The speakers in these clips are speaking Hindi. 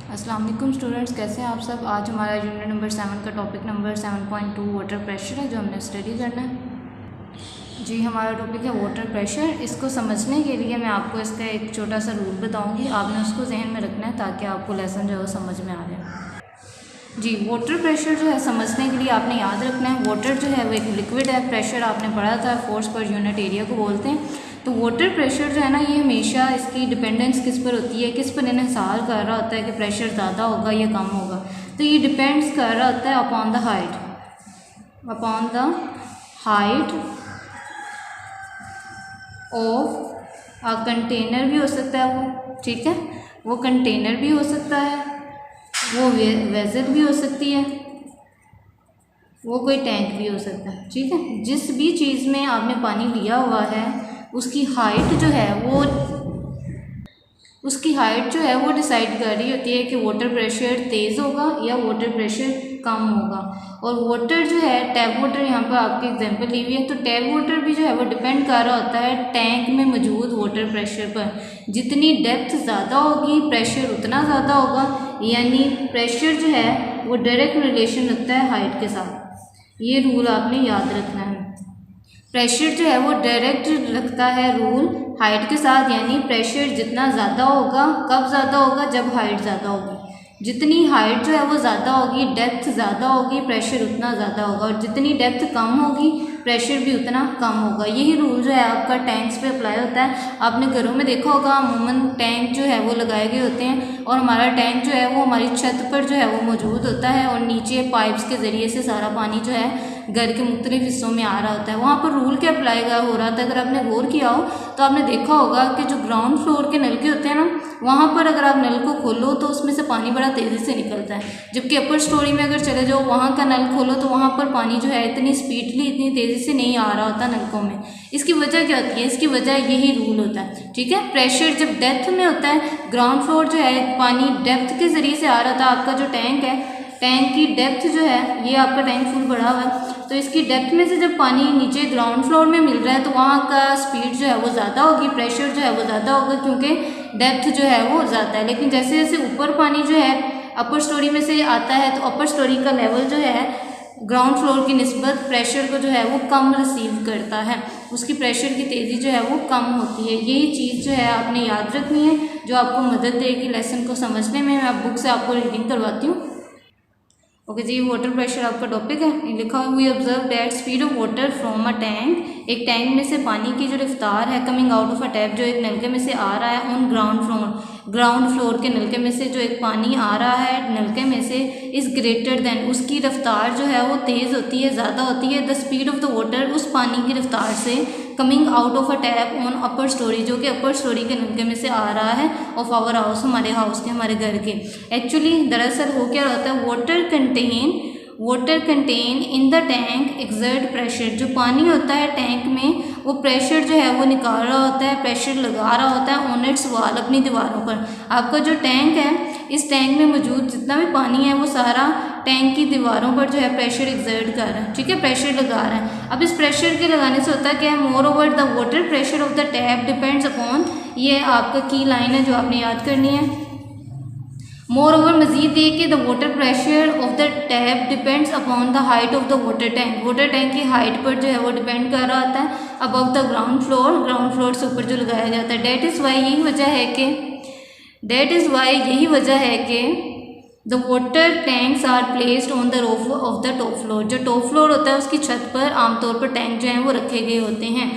अस्सलाम वालेकुम स्टूडेंट्स, कैसे हैं आप सब। आज हमारा यूनिट नंबर 7 का टॉपिक नंबर 7.2 वाटर प्रेशर है जो हमने स्टडी करना है। जी, हमारा टॉपिक है वाटर प्रेशर। इसको समझने के लिए मैं आपको इसका एक छोटा सा रूल बताऊंगी, आपने उसको जहन में रखना है ताकि आपको लेसन जो है वो समझ में आ जाए। जी, वाटर प्रेशर जो है समझने के लिए आपने याद रखना है, वाटर जो है वो एक लिक्विड है। प्रेशर आपने पढ़ा था, फोर्स पर यूनिट एरिया को बोलते हैं। तो वाटर प्रेशर जो है ना, ये हमेशा इसकी डिपेंडेंस किस पर होती है, किस पर इन्हिसार कर रहा होता है कि प्रेशर ज़्यादा होगा या कम होगा। तो ये डिपेंड्स कर रहा होता है upon the height of a container भी हो सकता है वो, ठीक है, वो कंटेनर भी हो सकता है, वो वेसल भी हो सकती है, वो कोई टैंक भी हो सकता है, ठीक है। जिस भी चीज़ में आपने पानी लिया हुआ है उसकी हाइट जो है वो डिसाइड कर रही होती है कि वाटर प्रेशर तेज़ होगा या वाटर प्रेशर कम होगा। और वाटर जो है, टैप वाटर यहाँ पर आपकी एग्जांपल ली हुई है, तो टैप वाटर भी जो है वो डिपेंड कर रहा होता है टैंक में मौजूद वाटर प्रेशर पर। जितनी डेप्थ ज़्यादा होगी प्रेशर उतना ज़्यादा होगा, यानी प्रेशर जो है वो डायरेक्ट रिलेशन रखता है हाइट के साथ। ये रूल आपने याद रखना है। प्रेशर जो है वो डायरेक्ट रखता है रूल हाइट के साथ, यानी प्रेशर जितना ज़्यादा होगा, कब ज़्यादा होगा, जब हाइट ज़्यादा होगी। जितनी हाइट जो है वो ज़्यादा होगी, डेप्थ ज़्यादा होगी, प्रेशर उतना ज़्यादा होगा, और जितनी डेप्थ कम होगी प्रेशर भी उतना कम होगा। यही रूल जो है आपका टैंक्स पे अप्लाई होता है। आपने घरों में देखा होगा अमूमन टैंक जो है वो लगाए गए होते हैं, और हमारा टैंक जो है वो हमारी छत पर जो है वो मौजूद होता है, और नीचे पाइप्स के ज़रिए से सारा पानी जो है घर के मुख्तलिफ हिस्सों में आ रहा होता है। वहाँ पर रूल क्या अप्लाई हो रहा था, अगर आपने गौर किया हो तो आपने देखा होगा कि जो ग्राउंड फ्लोर के नलके होते हैं ना, वहाँ पर अगर आप नल को खोलो तो उसमें से पानी बड़ा तेज़ी से निकलता है, जबकि अपर स्टोरी में अगर चले जाओ वहाँ का नल खोलो तो वहाँ पर पानी जो है इतनी स्पीडली, इतनी तेज़ी से नहीं आ रहा होता नलकों में। इसकी वजह क्या होती है? इसकी वजह यही रूल होता है, ठीक है। प्रेशर जब डेप्थ में होता है, ग्राउंड फ्लोर जो है पानी डेप्थ के ज़रिए से आ रहा था, आपका जो टैंक है, टैंक की डेप्थ जो है, ये आपका टैंक फुल भरा हुआ है, तो इसकी डेप्थ में से जब पानी नीचे ग्राउंड फ्लोर में मिल रहा है तो वहाँ का स्पीड जो है वो ज़्यादा होगी, प्रेशर जो है वो ज़्यादा होगा, क्योंकि डेप्थ जो है वो ज़्यादा है। लेकिन जैसे जैसे ऊपर पानी जो है अपर स्टोरी में से आता है तो अपर स्टोरी का लेवल जो है ग्राउंड फ्लोर की निस्बत प्रेशर को जो है वो कम रिसीव करता है, उसकी प्रेशर की तेज़ी जो है वो कम होती है। यही चीज़ जो है आपने याद रखनी है, जो आपको मदद देगी लेसन को समझने में। मैं बुक से आपको रीडिंग करवाती हूँ। ओके जी, वाटर प्रेशर आपका टॉपिक है। लिखा हुआ we observe that speed of water from a tank, एक टैंक में से पानी की जो रफ्तार है, coming out of a tap, जो एक नलके में से आ रहा है, ऑन ग्राउंड फ्लोर के नलके में से जो एक पानी आ रहा है नलके में से, इज़ ग्रेटर देन, उसकी रफ्तार जो है वो तेज़ होती है, ज़्यादा होती है, the speed of the water, उस पानी की रफ्तार से, coming out of a tap on upper story, जो कि अपर स्टोरी के नलके में से आ रहा है, ऑफ आवर हाउस, हमारे हाउस के, हमारे घर के। एक्चुअली दरअसल हो क्या होता है, water contain in the tank exert pressure, जो पानी होता है टैंक में वो प्रेशर जो है वो निकाल रहा होता है, प्रेशर लगा रहा होता है ऑन इट्स वॉल, अपनी दीवारों पर। आपका जो टैंक है, इस टैंक में मौजूद जितना भी पानी है वो सारा टैंक की दीवारों पर जो है प्रेशर एक्सर्ट कर रहा है, ठीक है, प्रेशर लगा रहा है। अब इस प्रेशर के लगाने से होता क्या है, more over the water pressure of the tap depends upon, ये आपका की लाइन है जो आपने याद करनी है। मोर ओवर मजीद ये कि the water pressure of the tap depends upon the height of the water tank, water tank की हाइट पर जो है वो डिपेंड कर रहा होता है, अबव द ग्राउंड फ्लोर से ऊपर जो लगाया जाता है। दैट इज़ वाई यही वजह है कि the water tanks are placed on the roof of the top floor, जो टॉप फ्लोर होता है उसकी छत पर आमतौर पर टैंक जो हैं वो रखे गए होते हैं।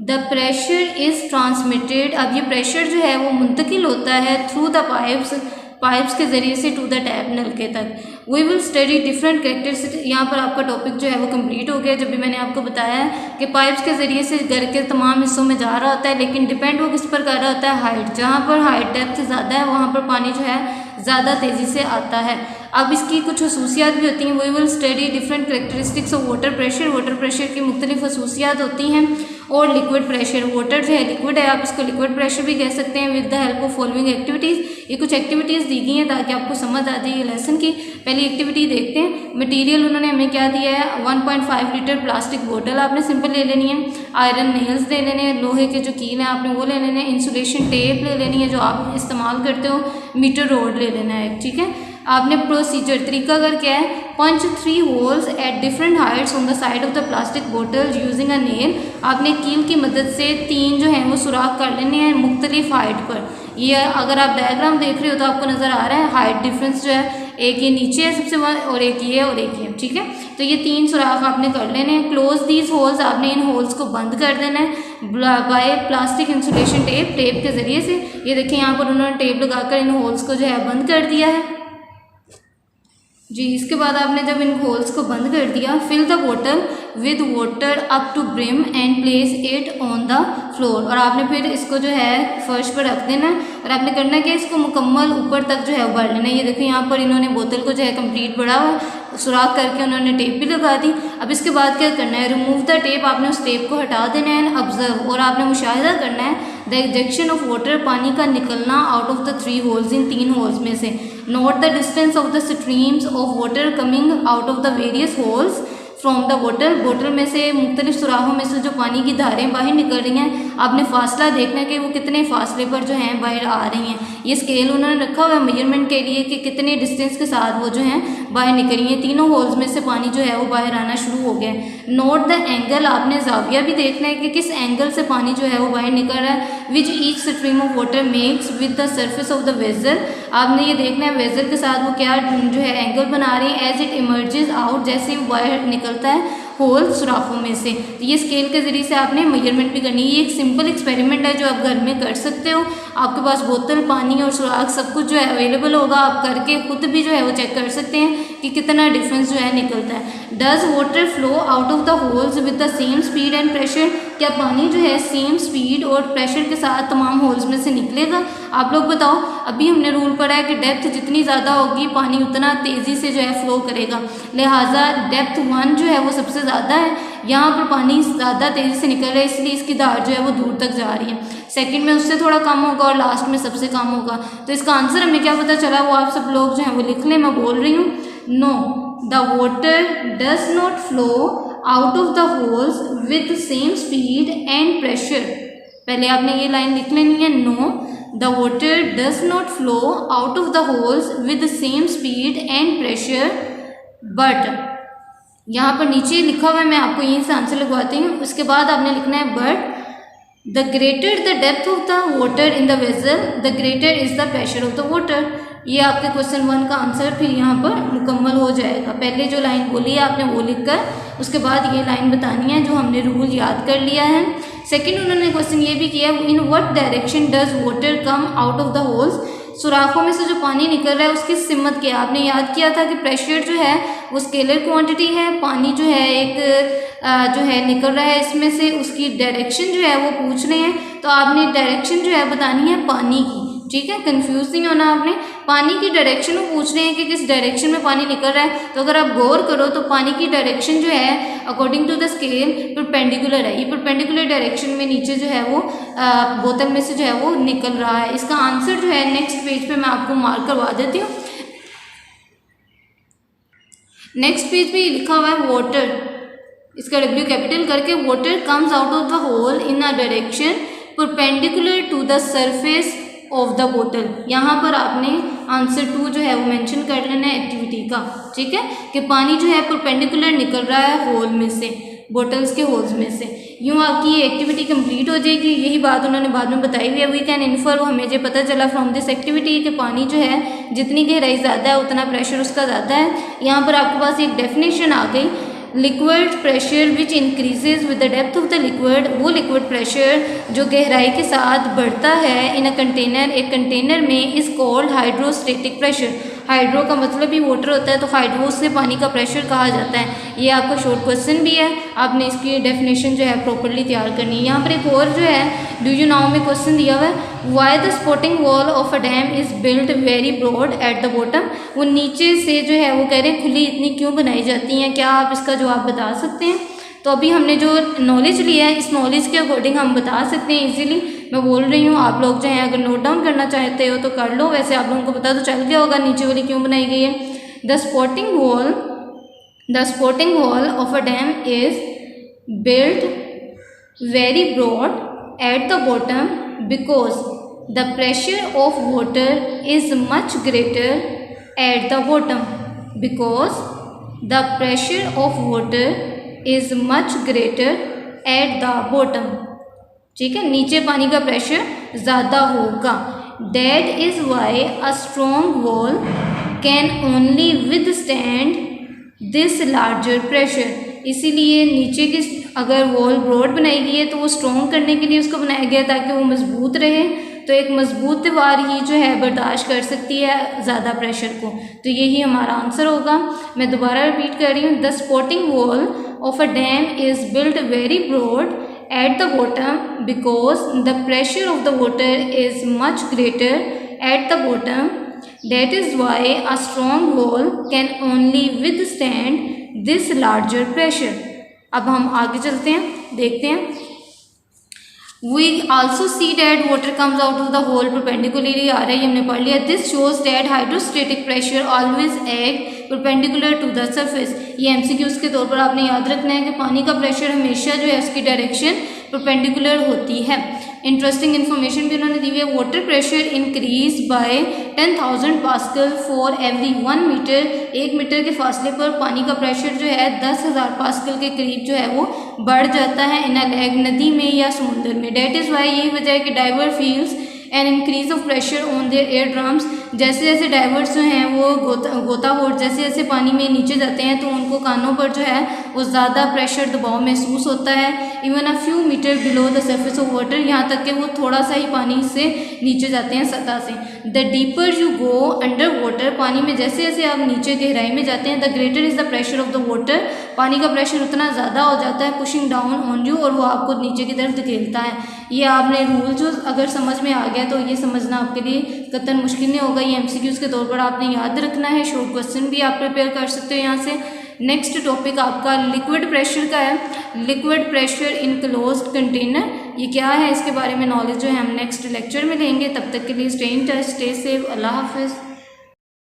द प्रेशर इज़ ट्रांसमिटेड, अब ये प्रेशर जो है वो मुंतकिल होता है थ्रू द पाइप्स के ज़रिए से टू द टैप, नलके तक। We will study different characteristics, यहाँ पर आपका टॉपिक जो है वो कंप्लीट हो गया। जब भी मैंने आपको बताया है कि पाइप्स के ज़रिए से घर के तमाम हिस्सों में जा रहा होता है, लेकिन डिपेंड वो किस पर कर रहा होता है, हाइट। जहाँ पर हाइट डेप्थ ज़्यादा है वहाँ पर पानी जो है ज़्यादा तेज़ी से आता है। अब इसकी कुछ खसूसियात भी होती हैं। We will study different characteristics of water pressure की मुख्तलिफ खसूसियात होती हैं, और लिक्विड प्रेशर, वाटर जो है लिक्विड है, आप इसको लिक्विड प्रेशर भी कह सकते हैं। With the help of following activities, ये कुछ एक्टिविटीज़ दी गई हैं ताकि आपको समझ आ जाए ये लेसन की। पहली एक्टिविटी देखते हैं। मटेरियल उन्होंने हमें क्या दिया है, 1.5 लीटर प्लास्टिक बोतल आपने सिंपल ले लेनी है, आयरन नेल्स ले लेने हैं, लोहे के जो कील हैं आपने वो ले लेने हैं, इंसुलेशन टेप ले लेनी है जो आप इस्तेमाल करते हो, मीटर रोड ले लेना है, ठीक है। आपने प्रोसीजर तरीकाकार क्या है, पंच 3 holes at different Heights on the side of the plastic बोतल यूजिंग अ नेल। आपने कील की मदद से 3 जो हैं वो सुराख कर लेने हैं मुख्तलिफ हाइट पर। ये अगर आप डायग्राम देख रहे हो तो आपको नज़र आ रहा है हाइट डिफरेंस जो है, एक ये नीचे है सबसे और एक ये और एक ये, ठीक है। तो ये 3 सुराख आपने कर लेने हैं। क्लोज दीज होल्स, आपने इन होल्स को बंद कर देना है by plastic insulation tape, tape के ज़रिए से। ये देखिए यहाँ पर उन्होंने टेप लगाकर इन होल्स को जो है बंद कर दिया है जी। इसके बाद आपने जब इन होल्स को बंद कर दिया, फिल द बोतल with water up to brim and place it on the floor. और आपने फिर इसको जो है फर्श पर रख देना और आपने करना क्या, इसको मुकम्मल ऊपर तक जो है उबाल लेना है। ये देखो यहाँ पर इन्होंने बोतल को जो है कंप्लीट बढ़ा हुआ सुराख करके उन्होंने टेप भी लगा दी। अब इसके बाद क्या करना है, रिमूव द टेप, आपने उस टेप को हटा देना है। ऑब्जर्व, और आपने मुशाहिदा करना है द इजेक्शन ऑफ वाटर, पानी का निकलना out of the 3 holes, in 3 holes में से। Note the distance of the streams of water coming out of the various holes from the बोतल। बोतल में से मुख्तलिफ सुराहों में से जो पानी की धारें बाहर निकल रही हैं, आपने फासला देखना है कि वो कितने फासले पर जो हैं बाहर आ रही हैं। ये स्केल उन्होंने रखा हुआ है मेजरमेंट के लिए कि कितने डिस्टेंस के साथ वो जो हैं बाहर निकल रही हैं। तीनों होल्स में से पानी जो है वो बाहर आना शुरू हो गया है। नोट द एंगल, आपने जाविया भी देखना है कि किस एंगल से पानी जो है वो बाहर निकल रहा है। Which each stream of water makes with the surface of the vessel, आपने ये देखना है वेजल के साथ वो क्या जो है एंगल बना रही है। एज इट इमर्जेस आउट, जैसे वो बाहर निकलता है होल सुराखों में से। तो ये स्केल के ज़रिए से आपने मेजरमेंट भी करनी है। ये एक सिंपल एक्सपेरिमेंट है जो आप घर में कर सकते हो। आपके पास बोतल, पानी और सुराख सब कुछ जो है अवेलेबल होगा, आप करके खुद भी जो है वो चेक कर सकते हैं कि कितना डिफरेंस जो है निकलता है। Does water flow out of the holes with the same speed and pressure, क्या पानी जो है सेम स्पीड और प्रेशर के साथ तमाम होल्स में से निकलेगा? आप लोग बताओ। अभी हमने रूल पढ़ा है कि डेप्थ जितनी ज़्यादा होगी पानी उतना तेज़ी से जो है फ्लो करेगा, लिहाजा डेप्थ 1 जो है वो सबसे ज़्यादा है। यहाँ पर पानी ज़्यादा तेज़ी से निकल रहा है इसलिए इसकी धार जो है वो दूर तक जा रही है। सेकंड में उससे थोड़ा कम होगा और लास्ट में सबसे कम होगा। तो इसका आंसर हमें क्या पता चला वो आप सब लोग जो हैं वो लिख लें, मैं बोल रही हूँ। No, the water does not flow out of the holes with same speed and pressure. पहले आपने ये लाइन लिख लेनी है, no the water does not flow out of the holes with same speed and pressure but, यहाँ पर नीचे लिखा हुआ है, मैं आपको यहीं से आंसर लगवाती हूँ। उसके बाद आपने लिखना है but the greater the depth of the water in the vessel the greater is the pressure of the water. ये आपके क्वेश्चन 1 का आंसर फिर यहाँ पर मुकम्मल हो जाएगा। पहले जो लाइन बोली है आपने वो लिखकर उसके बाद ये लाइन बतानी है जो हमने रूल याद कर लिया है। सेकंड उन्होंने क्वेश्चन ये भी किया, in what direction does water come out of the holes, सुराखों में से जो पानी निकल रहा है उसकी सिमत क्या? आपने याद किया था कि प्रेशर जो है वो स्केलर क्वांटिटी है, पानी जो है एक जो है निकल रहा है इसमें से, उसकी डायरेक्शन जो है वो पूछ रहे हैं। तो आपने डायरेक्शन जो है बतानी है पानी की, ठीक है, कंफ्यूज नहीं होना आपने। पानी की डायरेक्शन वो पूछ रहे हैं कि किस डायरेक्शन में पानी निकल रहा है। तो अगर आप गौर करो तो पानी की डायरेक्शन जो है according to the scale perpendicular है। ये परपेंडिकुलर डायरेक्शन में नीचे जो है वो बोतल में से जो है वो निकल रहा है। इसका आंसर जो है नेक्स्ट पेज पे मैं आपको मार्क करवा देती हूँ। नेक्स्ट पेज पे लिखा हुआ है वाटर, इसका W कैपिटल करके, water comes out of the hole in a direction perpendicular to the surface of the बोतल। यहाँ पर आपने आंसर 2 जो है वो मेंशन कर लेना है एक्टिविटी का, ठीक है, कि पानी जो है परपेंडिकुलर निकल रहा है होल में से, बोटल्स के होल्स में से। यूँ आपकी ये एक्टिविटी कंप्लीट हो जाएगी। यही बात उन्होंने बाद में बताई हुई है। वी कैन इन्फर, हमें ये पता चला फ्रॉम दिस एक्टिविटी कि पानी जो है जितनी गहराई ज़्यादा है उतना प्रेशर उसका ज़्यादा है। यहाँ पर आपके पास एक डेफिनेशन आ गई, liquid pressure which increases with the depth of the liquid, वो लिक्विड प्रेशर जो गहराई के साथ बढ़ता है इन अ कंटेनर, एक कंटेनर में, is called hydrostatic pressure. Hydro का मतलब ही वाटर होता है, तो हाइड्रो से पानी का प्रेशर कहा जाता है। ये आपका शॉर्ट क्वेश्चन भी है, आपने इसकी डेफिनेशन जो है प्रॉपर्ली तैयार करनी है। यहाँ पर एक और जो है डू यू नाउ में क्वेश्चन दिया हुआ है, why the supporting wall of a dam is built very broad at the bottom. वो नीचे से जो है वो कह रहे हैं खुली इतनी क्यों बनाई जाती हैं, क्या आप इसका जवाब बता सकते हैं? तो अभी हमने जो नॉलेज लिया है इस नॉलेज के अकॉर्डिंग हम बता सकते हैं इजीली। मैं बोल रही हूँ, आप लोग जो हैं अगर नोट डाउन करना चाहते हो तो कर लो, वैसे आप लोगों को पता तो चल गया होगा नीचे वाली क्यों बनाई गई है। The supporting wall of a dam is built very broad at the bottom because the pressure of water is much greater at the bottom, because the pressure of water is much greater at the bottom. ठीक है, नीचे पानी का प्रेशर ज़्यादा होगा। That is why a strong wall can only withstand this larger pressure. इसीलिए नीचे की अगर वॉल ब्रॉड बनाई गई है तो वो स्ट्रॉन्ग करने के लिए उसको बनाया गया ताकि वो मजबूत रहे। तो एक मजबूत दीवार ही जो है बर्दाश्त कर सकती है ज़्यादा प्रेशर को। तो यही हमारा आंसर होगा। मैं दोबारा रिपीट कर रही हूँ, the supporting wall of a dam is built very broad at the bottom because the pressure of the water is much greater at the bottom. That is why a strong wall can only withstand this larger pressure. अब हम आगे चलते हैं, देखते हैं। We also see that water comes out of the hole perpendicularly, आ रहा है, हमने पढ़ लिया। This shows that hydrostatic pressure always act perpendicular to the surface। ये MCQs के तौर पर आपने याद रखना है कि पानी का प्रेशर हमेशा जो है उसकी डायरेक्शन परपेंडिकुलर होती है। इंटरेस्टिंग इन्फॉर्मेशन भी उन्होंने दी हुई है। Water pressure increase by 10,000 pascal for every 1 metre. 1 metre के फासले पर पानी का प्रेशर जो है 10,000 पास्कल के करीब जो है वो बढ़ जाता है इन अ लैग, नदी में या समुद्र में। डेट इज़ वाई, यही वजह है कि diver feels an increase of pressure on their eardrums. जैसे जैसे डाइवर्स जो हैं वो गोताखोर जैसे जैसे पानी में नीचे जाते हैं तो उनको कानों पर जो है वो ज़्यादा प्रेशर दबाव महसूस होता है। Even a few metre below the surface of water, यहाँ तक कि वो थोड़ा सा ही पानी से नीचे जाते हैं सतह से। The deeper you go under water, पानी में जैसे जैसे आप नीचे गहराई में जाते हैं, the greater is the pressure of the water, पानी का प्रेशर उतना ज़्यादा हो जाता है, पुशिंग डाउन ऑन यू, और वो आपको नीचे की तरफ धकेलता है। ये आपने रूल जो अगर समझ में आ गया तो ये समझना आपके लिए कतई मुश्किल नहीं होगा। ये MCQs के तौर पर आपने याद रखना है। शॉर्ट क्वेश्चन भी आप प्रिपेयर कर सकते हो यहाँ से। नेक्स्ट टॉपिक आपका लिक्विड प्रेशर का है। Liquid pressure in closed container, ये क्या है इसके बारे में नॉलेज जो है हम नेक्स्ट लेक्चर में लेंगे। तब तक के लिए stay in touch, stay safe, अल्लाह हाफिज़।